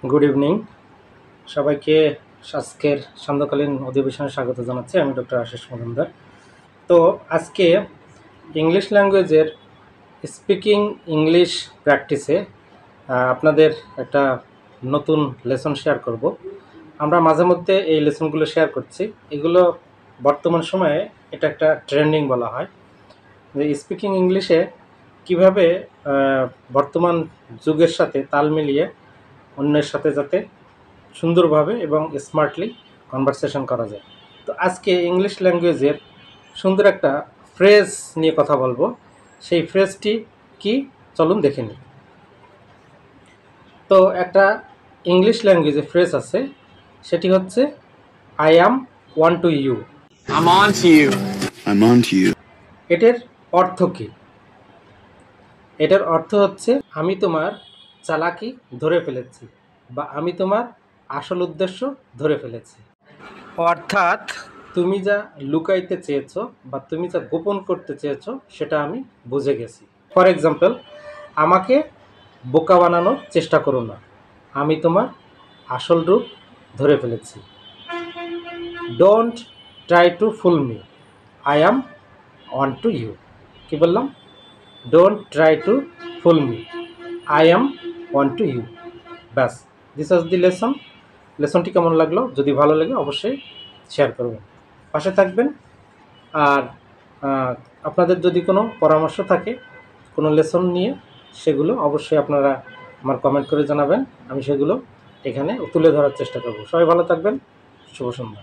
Good evening সবাইকে। আজকের সান্ধ্যকালীন অধিবেশনে স্বাগত জানাচ্ছি। আমি ডক্টর আশিস মজুমদার। তো আজকে ইংলিশ ল্যাঙ্গুয়েজের স্পিকিং ইংলিশ প্র্যাকটিসে আপনাদের একটা নতুন লেসন শেয়ার করব। আমরা মাঝে মধ্যে এই লেসনগুলো শেয়ার করছি। এগুলো বর্তমান সময়ে এটা একটা ট্রেন্ডিং বলা হয়, যে স্পিকিং ইংলিশে কিভাবে বর্তমান যুগের সাথে তাল মিলিয়ে অন্যের সাথে যাতে সুন্দরভাবে এবং স্মার্টলি কনভারসেশন করা যায়। তো আজকে ইংলিশ ল্যাঙ্গুয়েজের সুন্দর একটা ফ্রেজ নিয়ে কথা বলবো। সেই ফ্রেজটি কি চলুন দেখে নিই। তো একটা ইংলিশ ল্যাঙ্গুয়েজে ফ্রেজ আছে, সেটি হচ্ছে I am on to you. I'm on to you. I'm on to you. এটার অর্থ কি? এটার অর্থ হচ্ছে আমি তোমার চালাকি ধরে ফেলেছি, বা আমি তোমার আসল উদ্দেশ্য ধরে ফেলেছি। অর্থাৎ তুমি যা লুকাইতে চেয়েছো বা তুমি যা গোপন করতে চেয়েছো সেটা আমি বুঝে গেছি। ফর এক্সাম্পল, আমাকে বোকা বানানোর চেষ্টা করো না, আমি তোমার আসল রূপ ধরে ফেলেছি। Don't try to fool me, I am on to you. কী বললাম? Don't try to fool me, I am on to you. ব্যাস, দিস ওয়াজ দি লেসন। লেসনটি কেমন লাগলো? যদি ভালো লাগে অবশ্যই শেয়ার করবেন, পাশে থাকবেন। আর আপনাদের যদি কোনো পরামর্শ থাকে কোনো লেসন নিয়ে, সেগুলো অবশ্যই আপনারা আমার কমেন্ট করে জানাবেন। আমি সেগুলো এখানে তুলে ধরার চেষ্টা করব। সবাই ভালো থাকবেন। শুভ সন্ধ্যা।